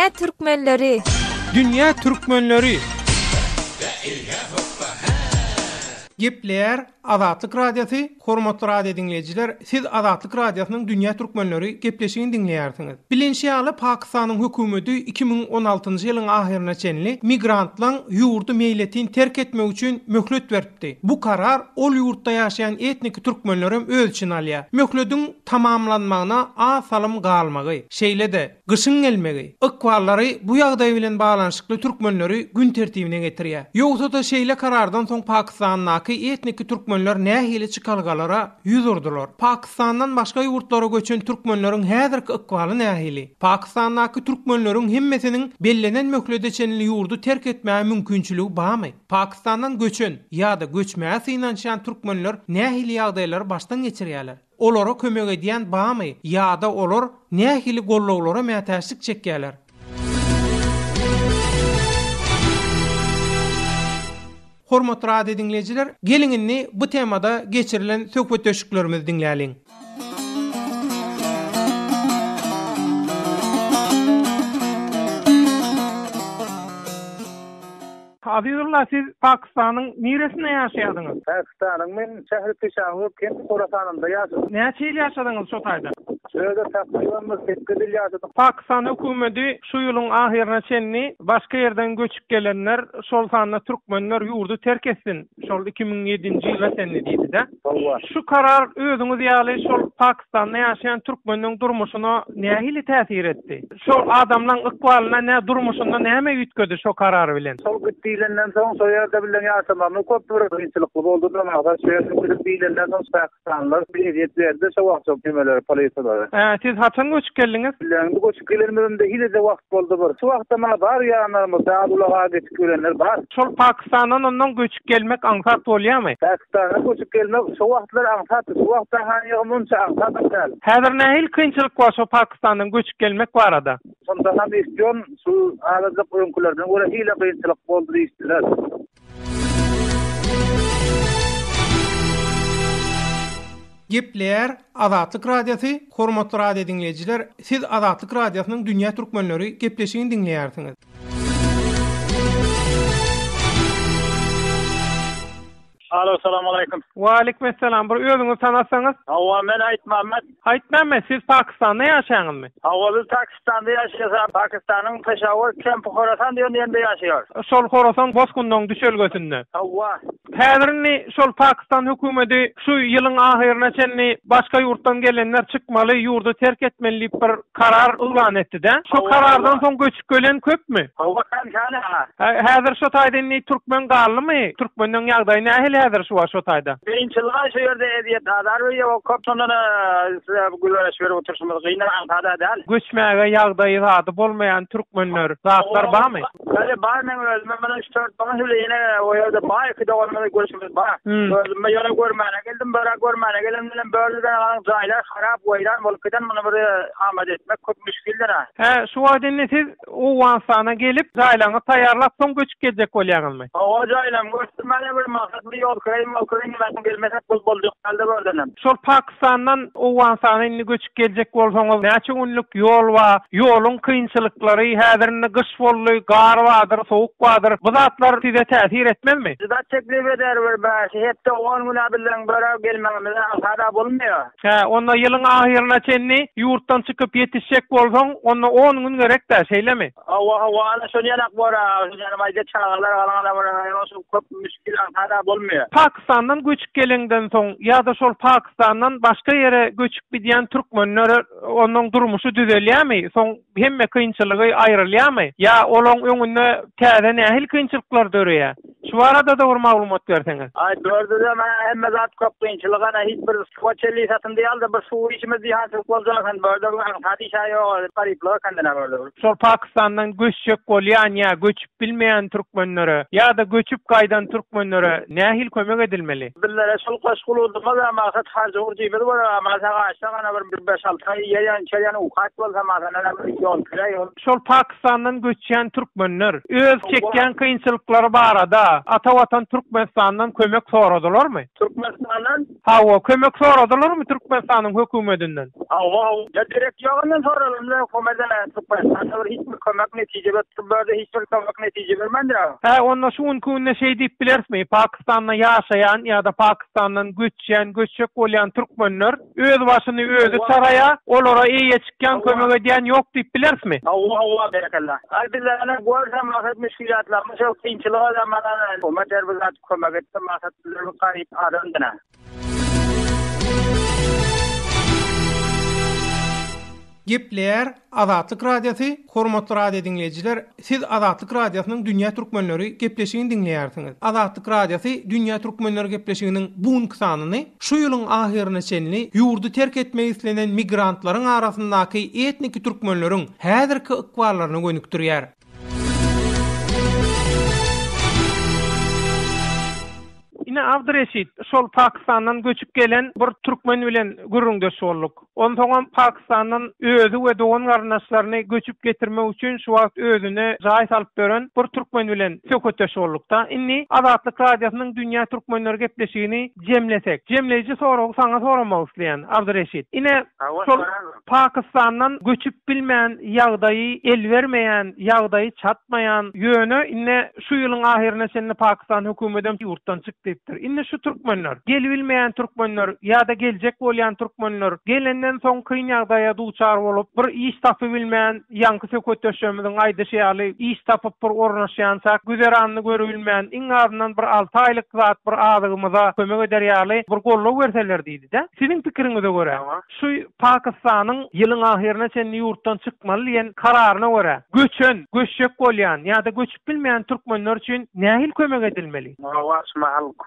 Dünya Türkmenleri. Dünya Türkmenleri. Gepler Azatlyk Radiosu, hormatly radio dinleyijiler, siz Azatlyk Radiosynyň Dünya Türkmenleri gepleşigini dinleýärsiňiz. Bilinçli Pakistanyň hökümeti 2016-njy ýylyň ahyrına çenli migrantlaryň ýurdy meýletin terk etmek üçin möhlet berdi. Bu karar ol ýurtda ýaşaýan etnik türkmenlere öz için alýar. Möhlediň tamamlanmagyna az salym galmagy, şeýle-de gyşyň gelmegi, ıkwallary bu ýagdaý bilen baglanyşykly türkmenleri gün tertibine getirýär. Ýogsa da şeýle karardan soň Pakistandaky etnik türkmenler nähili çykalgalara ýüz urdular. Pakistandan başga ýurtlara göçen türkmenleriň häzirki ykwaly nähili? Pakistandaky türkmenleriň hemmesiniň bellenen möhlede çenli ýurdu terk etmäge mümkinçiligi barmy? Pakistandan göçen ýa-da göçmäge synançan türkmenler nähili ýagdaýlary başdan geçirýärler? Olara kömek edýän barmy? Ýa-da olar nähili gollawlara mätäçlik çekýärler? Hormatly radio dinleyijiler, geliňini bu temada geçirilen söhbet döşüklerimizi dinläýäliň. Azizullah, siz Pakistanyň niresinde ýaşaýardyňyz? Pakistanyň men şäher Peshawar kent Khorasanynda ýaşadym. Näçe ýyl ýaşadyňyz şo taýda? Şöyle takriban 8 ýyl ýaşadym. Pakistan hökümeti şu ýylyň ahyryna çenli başga ýerden göçüp gelenler, şol sanda türkmenler ýurdu terk etsin. Şol 2007-nji ýyla senli diýdi-de. Şu karar özüňiz ýaly şol Pakistanda ýaşaýan türkmeniň durmuşyna nähili täsir etdi? Şol adamlaryň ykwalyna, nä durmuşynda näme ýitgedi şo karar bilen? Şol gitdiýlenden soň şo ýerde bilen ýaşamamy köp bir kynçylykly boldy da, aga şo ýerde gitdiýlenden soň Pakistanlylar bir ýet berdi, şo wagt çok kemeler polisiýalar. Siz haçan göçüp geldiňiz? Bu göçüp gelenlerimde hile de wagt boldy bir. Şu wagtda mana bar ýanlarymyz, Abdullaha geçip gelenler bar. Şol Pakistandan ondan göçüp gelmek aňsat bolýarmy? Pakistana göçüp gelmek şo wagtlar aňsat, şo wagtda haňy munça aňsat däl. Häzir nähil kynçylyk bar şo Pakistandan göçüp gelmek barada? Sonda hem istion şu arazyk öňkülerden göre hile kynçylyk boldy diýdiler. Gepler Azatlyk Radiosu, hormatly radio dinleyijiler, siz Azatlyk Radiosynyň Dünya Türkmenleri gepleşigini dinleýärsiňiz. Alo, assalamu alaykum. Wa alaykum assalam. Bir özüňizi tanasaňyz? Hawa, men Ait Muhammed. Ait Muhammed, siz Pakistanda ýaşaýaňyzmy? Hawa, biz Pakistanda ýaşaýar. Pakistanyň Peshawar kent Khorasan diýen ýerde ýaşaýar. Şol Khorasan Boskundan düşelgesinde. Hawa. Häzirni şol Pakistan hökümeti şu ýylyň ahyryna çenli başga ýurtdan gelenler çykmaly, ýurdu terk etmeli bir karar ulan etdi-de. Şu karardan soň göçüp gelen köpmü? Hawa kan ha. Häzir şo taýda türkmen galmy? Türkmeniň ýagdaýy nähili häzir şu taýda? Birinçiligi şu ýerde edýet adar we o köp sondan güleş berip oturşymyz gyna antada däl. Göçmäge ýagdaýy zady bolmaýan türkmenler zatlar barmy? Bäle bar, men özüme mana 3-4 bana hüle ýene o ýerde baý kydawalmada görüşimiz bar. Özüme ýene görmäne geldim, bara görmäne gelim bilen bölüden alan jaýlar harap weýran bolup giden, muny bir amad etmek köp müşkildir ha. Şu wagtda siz o wansana gelip jaýlaryňy taýarlap soň göçüp geljek bolýaňyzmy? O jaýlam göçmeli bir maksatly ýol Ukraina bilen gelmesek boldyk halda berdenem. Şol Pakistandan o wansana indi göçüp geljek bolsaňyz, näçe günlük ýol we ýoluň kynçylyklary, häzirinde gyş boldy, gar wadyr, sowuk wadyr. Bu zatlar size täsir etmezmi? Zat teklip eder bir bäşi, hepde 10 gün bilen beraw gelmegimiz hada bolmaýar. Onda ýylyň ahyryna çenli ýurtdan çykyp ýetişjek bolsaň, onda 10 gün gerek-de, şeýlemi? Ana şonu ýanak bora, ýani maýda çağlar galana bora, şo köp müşkil hada bolmaýar. Pakistandan göçüp gelenden soň ýa-da şol Pakistandan başga ýere göçüp gidýän türkmenler onuň durmuşy düzelýärmi? Soň hemme kynçylygy aýrylýarmy? Ýa olaň öňünde täze nähil kynçylyklar dörýär? Şu arada da bir maglumat berseňiz. Ay, dördüde men hemme zat köp kynçylygana hiç bir skoçeli satyn diýaldy, bir suw içimiz diýan boljakan böldürgän hadisa ýok, paripler kendine böldür. Şol Pakistandan göçüp bolýan ýa göçüp bilmeýän türkmenlere ýa-da göçüp gaýdan türkmenlere nähil kömek edilmeli? Billere şol gaşguludymyz maksat harjur diýip bir masaga aşagana bir 5-6 ay ýaýan ukat bolsa masana bir ýol kirä. Şol Pakistandan göçýän türkmenler öz çekýän kynçylyklary barada ata watan Türkmenistandan kömek soradylarmy? Türkmenistandan? Hawa kömek soradylarmy Türkmenistanyň hökümetinden? Hawa, ya direkt ýagyndan soralymlar, hökümetden Türkmenistandan hiç bir kömek netije bermedi, hiç bir kömek netije bermedi. Ha, onda şu günne şey diýip bilersmi? Pakistanda ýaşaýan ýa-da Pakistandan göçek bolýan türkmenler öz başyny özü çaraya, olara eýe çykýan kömek edýän ýok diýip bilersmi? Hawa berekallah. Albilläne görsem maksat müşkilatlarmy çok kynçylyga zamandan hökümet erbizat kömek etdi, maksatlaryny gaýyp adamdyna. Gepler Azatlyk Radiosu, hormatly radio dinleyijiler, siz Azatlyk Radiosynyň Dünýä Türkmenleri gepleşigini dinleýärsiňiz. Azatlyk Radiosu Dünýä Türkmenleri gepleşiginiň buňky sanyny şu ýylyň ahyryna çenli ýurdu terk etmek islenen migrantlaryň arasyndaky etnik türkmenleriň häzirki ykballaryny gönükdirýär. Ine Abdurreşit, şol Pakistandan göçüp gelen bir türkmen bilen gürrüňdeş bolduk. Ondan Pakistandan özü we dogan garnaşlaryny göçüp getirmek üçin şu wagt özüne jaý salyp beren bir türkmen bilen söhbetdeş boldukda. Inni Azatlyk Radiosynyň Dünýä Türkmenleri gepleşigini jemlesek. Jemleýiji soragy saňa soramak isleýän Abdurreşit. Ine şol Pakistandan göçüp bilmeýän ýagdaýy el bermeýän, ýagdaýy çatmaýan ýöne inne şu ýylyň ahyryna çenli Pakistan hökümetinden ýurtdan çykdy. Inne şu türkmenler, gelbilmeýän türkmenler ýa-da geljek bolýan türkmenler gelenden soň kyn ýagdaýa duçar bolup bir iş tapy bilmeýän ýanky söhbetdeşimiziň aýdyşýaly iş tapyp bir ornaşýansak güzeranyny görebilmeýän iňardan bir 6 aýlyk zat bir adygymyza kömek ederýärli bir golluk berseler diýdi-de. Sizin pikiriňize görä şu Pakistanyň ýylyň ahyryna çenli ýurtdan çykmaly diýen kararyna görä göçek bolýan ýa-da göçüp bilmeýän türkmenler üçin nähil kömek edilmeli?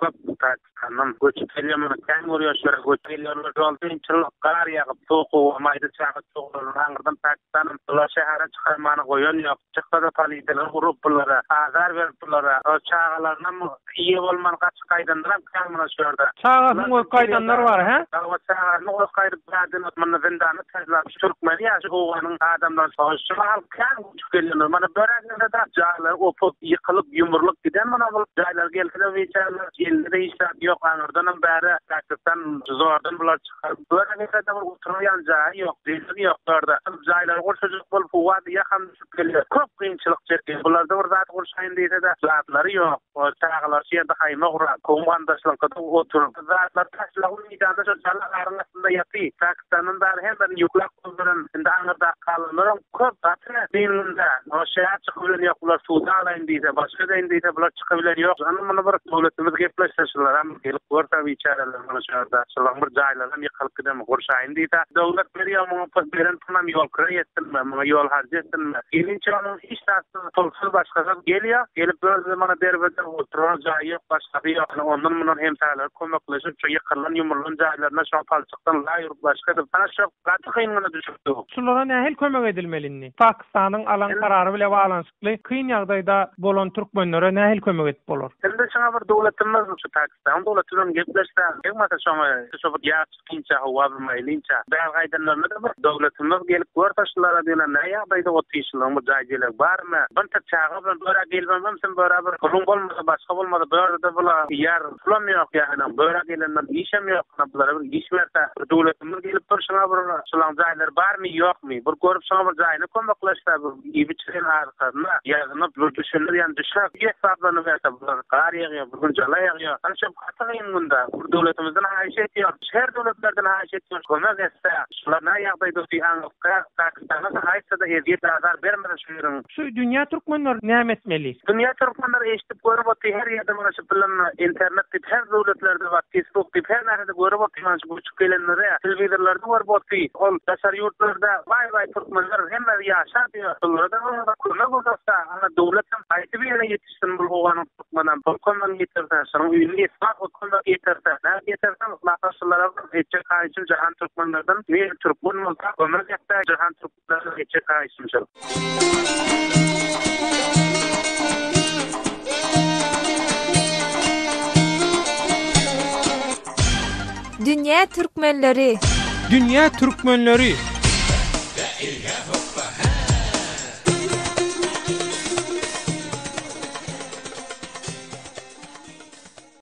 Pakistan'dan göçüp gelýän kän görýär, göçüp gelýänler ýoldan çylyk gar ýagyp soğuk maýda çagyp soğuklar haňyrdan Pakistan'dan dolar şäherine çykarmany goýan ýok. Çykda politsiýalar gruplara azar beripdiler. O çagalarynam iýe bolman gaç gaýdandyram känmine şurda. Çagasyň o gaýdanlar bar, he? O çagaryny o gaýdyp berdim, mana zindany täzlap türkmen ýaşy owanyň adamdan soňşy hal kän göçüp gelýänler. Mana böräkde de jaglar opup ýykylyp ýumurlyk giden mana bu jaýlar gelýär weçerler. Elde işler yok, anırdanın beri Pakistan zordan bular çıkar. Böyle bir de oturmayan jaý yok, dilin yok orada. Jaýlar gorşajak bolup wady ýakam düşüp gelýär. Köp kynçylyk çekýär. Bularda bir zat gorşaýyn diýse de zatlary yok. O çagalar şeýle haýma gurar. Komandaşlykda oturup zatlar taşlagy meýdanda şu çala arasynda ýaty. Pakistan'ın da hem bir ýuklak bolduran, indi anyrda kalanlaryň köp zatry dilinde. O şeýle çykyp ýoklar suwda alaýyn diýse, başga da indi bular çykyp ýok. Ana bir dowlatymyz gepleşýär, hem gelip görse biçareler mana şurada. Şolaň bir jaýlardan ýykylyp gidem gorşaýyn diýse, dowlat berýär muňa beren tamam ýol kyrýetdirme, muňa ýol harjetdirme. Ilinçi onuň hiç näse tolsuz başgaça gelýär, gelip böyle mana derbede oturan jaýy başga bir ýok. Ondan muňa hemsalar kömekleşip şu ýykylan ýumurlan jaýlaryna şu palçykdan laýyryp başga da ana şu gaty kyngyna düşüpdi. Şulara nähil kömek edilmelini? Pakistanyň alan karary bilen balanşykly kyn ýagdaýda bolan türkmenlere nähil kömek edip bolar? Şimdi şuna bir dowlatymyz şu Pakistan dowlatynyň gepleşden, hekmata şoňa şu bir ýaş kynça hawa bilmeýlinçe. Bäl gaýdanlarna da bir dowlatymyz gelip görtaşlara diýen näýe otýyşlaryň bir jaýlar barmy? Bir çağa bilen böra gelmem sen beraber kulun bolmasa başga bolmasa börde bula ýer pulam ýok ýa-da böra gelenler işem ýok. Bulara bir iş berse dowlatymyz gelip şoňa bir şolaň jaýlar barmy ýokmy? Bir görüp şoňa bir jaýyny kömekleşse bir ýebiçilen arkasyna ýazynyp bir düşünür ýa-da düşäp ýetlanyp berse bular gar ýagy bugün jalaýar ýa. Anşam hatyryn bunda bu dowlatimizden haýşet ýok. Şer dowlatlardan haýşet ýok. Kömek etse şular näme ýagdaýda ýa-da Pakistan'a haýsa da ýet azar bermeden şuýryň. Şu Dünýä Türkmenleri näme etmeli? Dünýä Türkmenleri eşitip görüp otdy her ýerde mana şu bilen internetde her dowlatlerde we Facebook'da her näde görüp otdy mana şu göçüp gelenlere telewizorlarda görüp otdy. Ol daşary ýurtlarda baý türkmenler hemme ýaşap ýurtlarda da kömek bolsa ana dowlatyň aýtyp ýene ýetişsin bu howanyň türkmenen bolkandan ýetirse şoň ýyly ispat okunda ýetirse ýetirse maslahatçylara etçe kaýçy jahan türkmenlerden bir türkmen bolsa kömek etdi jahan türkmenler etçe kaýçy. Dünýä Türkmenleri. Dünýä Türkmenleri.